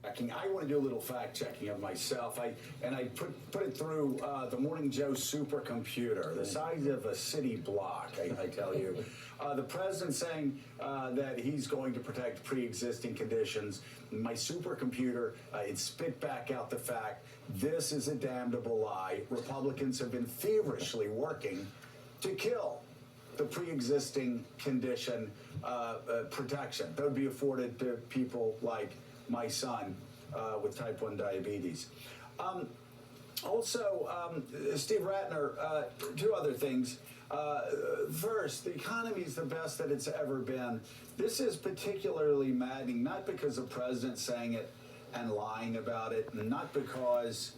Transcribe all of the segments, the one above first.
I want to do a little fact checking of myself. I put it through the Morning Joe supercomputer, the size of a city block. I tell you, the president saying that he's going to protect pre-existing conditions. My supercomputer it spit back out the fact this is a damnable lie. Republicans have been feverishly working to kill the pre-existing condition protection that would be afforded to people like my son with type 1 diabetes. Steve Ratner, two other things. First, the economy is the best that it's ever been. This is particularly maddening, not because the president's saying it and lying about it, and not because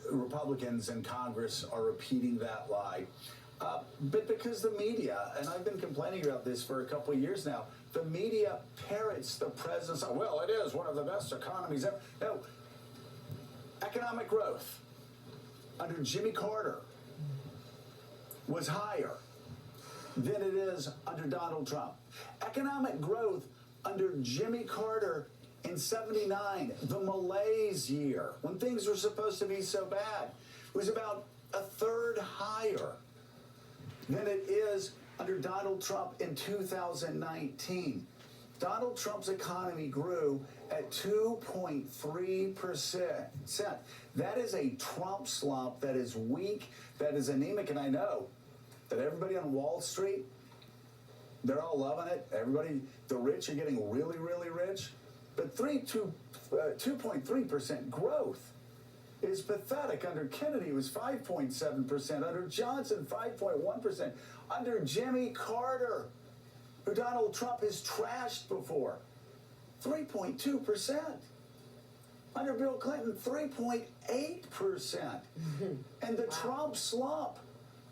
Republicans in Congress are repeating that lie, but because the media, and I've been complaining about this for a couple of years now, the media parrots the president's, well, it is one of the best economies ever. No, economic growth under Jimmy Carter was higher than it is under Donald Trump. Economic growth under Jimmy Carter in '79, the malaise year, when things were supposed to be so bad, was about a third higher than it is under Donald Trump in 2019. Donald Trump's economy grew at 2.3%. That is a Trump slump that is weak, that is anemic, and I know that everybody on Wall Street, they're all loving it. Everybody, the rich are getting really, really rich. But 2.3% growth is pathetic. Under Kennedy, it was 5.7%. Under Johnson, 5.1%. Under Jimmy Carter, who Donald Trump has trashed before, 3.2%. Under Bill Clinton, 3.8%. And the Trump slump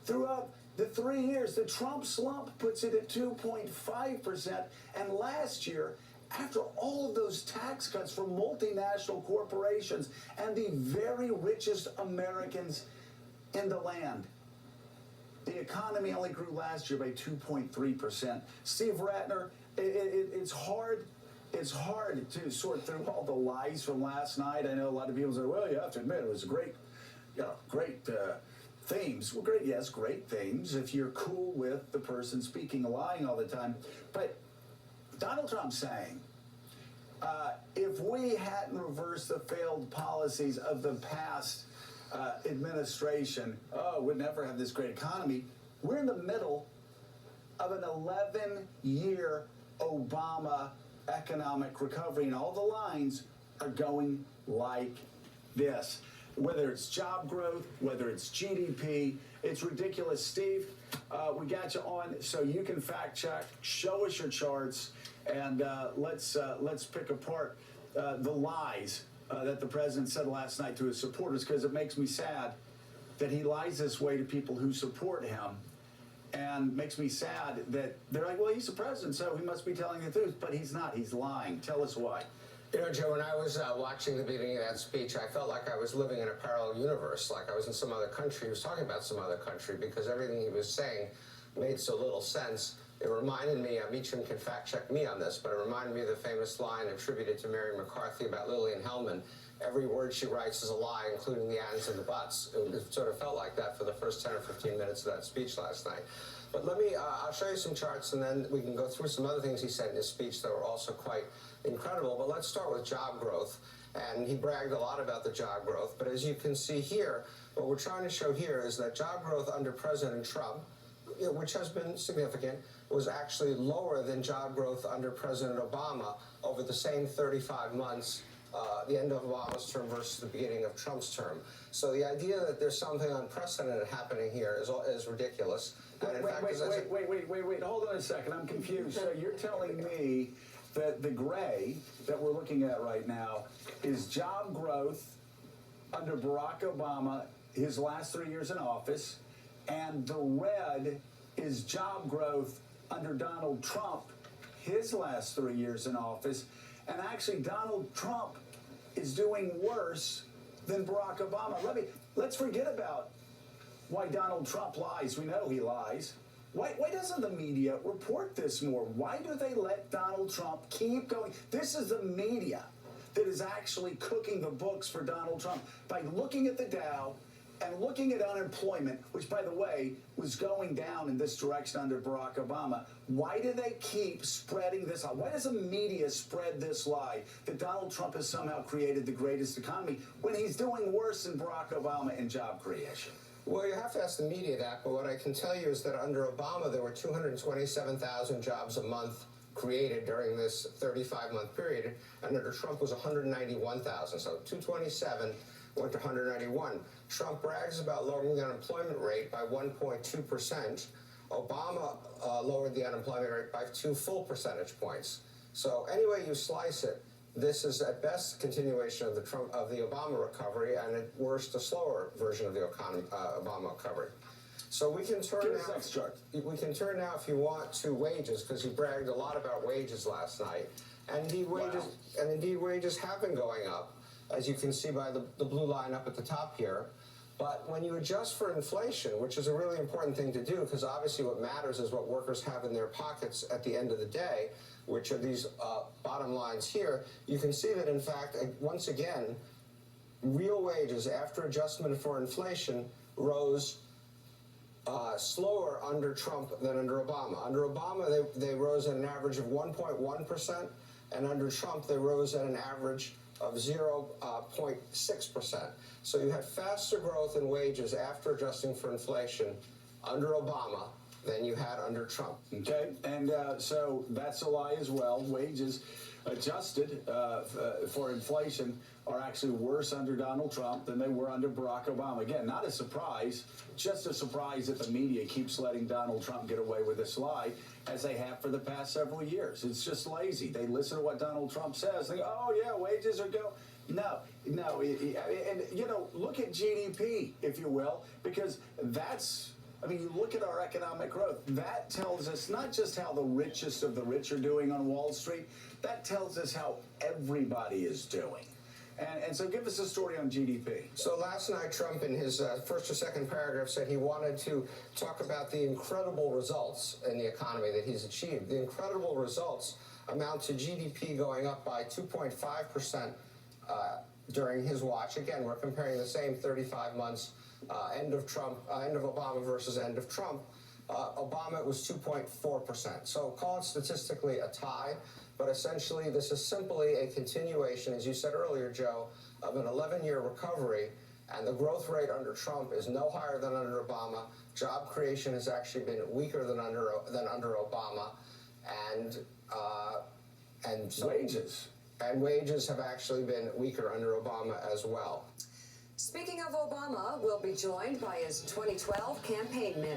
throughout the 3 years, the Trump slump puts it at 2.5%. And last year, after all of those tax cuts from multinational corporations and the very richest Americans in the land, the economy only grew last year by 2.3%. Steve Ratner, it's hard to sort through all the lies from last night. I know a lot of people say, well, you have to admit it was a great themes. Well, great, yes, great themes if you're cool with the person speaking lying all the time. But Donald Trump saying, if we hadn't reversed the failed policies of the past administration, we'd never have this great economy. We're in the middle of an 11-year Obama economic recovery, and all the lines are going like this. Whether it's job growth, whether it's GDP, it's ridiculous. Steve, we got you on so you can fact check, show us your charts, and let's pick apart the lies that the president said last night to his supporters, because it makes me sad that he lies this way to people who support him, and makes me sad that they're like, well, he's the president, so he must be telling the truth, but he's not. He's lying. Tell us why. You know, Joe, when I was watching the beginning of that speech, I felt like I was living in a parallel universe, like I was in some other country. He was talking about some other country because everything he was saying made so little sense. It reminded me, Meacham can fact check me on this, but it reminded me of the famous line attributed to Mary McCarthy about Lillian Hellman. Every word she writes is a lie, including the ands and the buts. It sort of felt like that for the first 10 or 15 minutes of that speech last night. But let me, I'll show you some charts, and then we can go through some other things he said in his speech that were also quite incredible. But let's start with job growth. And he bragged a lot about the job growth. But as you can see here, what we're trying to show here is that job growth under President Trump, which has been significant, was actually lower than job growth under President Obama over the same 35 months, the end of Obama's term versus the beginning of Trump's term. So the idea that there's something unprecedented happening here is ridiculous. Wait, hold on a second. I'm confused. So you're telling me that the gray that we're looking at right now is job growth under Barack Obama, his last 3 years in office, and the red is job growth under Donald Trump, his last 3 years in office. And actually, Donald Trump is doing worse than Barack Obama. Let's forget about why Donald Trump lies. We know he lies. Why doesn't the media report this more? Why do they let Donald Trump keep going? This is the media that is actually cooking the books for Donald Trump by looking at the Dow and looking at unemployment, which, by the way, was going down in this direction under Barack Obama. Why do they keep spreading this lie? Why does the media spread this lie that Donald Trump has somehow created the greatest economy when he's doing worse than Barack Obama in job creation? Well, you have to ask the media that, but what I can tell you is that under Obama, there were 227,000 jobs a month created during this 35-month period, and under Trump was 191,000. So 227 went to 191. Trump brags about lowering the unemployment rate by 1.2%. Obama lowered the unemployment rate by 2 full percentage points. So any way you slice it, this is at best a continuation of the Obama recovery, and at worst a slower version of the Obama recovery. So we can turn now. Next chart. We can turn now, if you want, to wages, because he bragged a lot about wages last night, and indeed wages have been going up, as you can see by the blue line up at the top here. But when you adjust for inflation, which is a really important thing to do, because obviously what matters is what workers have in their pockets at the end of the day, which are these bottom lines here, you can see that, in fact, once again, real wages after adjustment for inflation rose slower under Trump than under Obama. Under Obama, they rose at an average of 1.1%, and under Trump, they rose at an average of 0.6%. So you had faster growth in wages after adjusting for inflation under Obama than you had under Trump. Okay, and so that's a lie as well. Wages adjusted for inflation are actually worse under Donald Trump than they were under Barack Obama. Again, not a surprise, just a surprise that the media keeps letting Donald Trump get away with this lie, as they have for the past several years. It's just lazy. They listen to what Donald Trump says. They go, oh, yeah, wages are going. No. And, you know, look at GDP, if you will, because that's, I mean, you look at our economic growth. That tells us not just how the richest of the rich are doing on Wall Street, that tells us how everybody is doing. And so give us a story on GDP. So last night, Trump, in his first or second paragraph, said he wanted to talk about the incredible results in the economy that he's achieved. The incredible results amount to GDP going up by 2.5% during his watch. Again, we're comparing the same 35 months, end of Obama versus end of Trump. Obama, it was 2.4%. So call it statistically a tie. But essentially, this is simply a continuation, as you said earlier, Joe, of an 11-year recovery. And the growth rate under Trump is no higher than under Obama. Job creation has actually been weaker than under Obama. And so wages have actually been weaker under Obama as well. Speaking of Obama, we'll be joined by his 2012 campaign manager.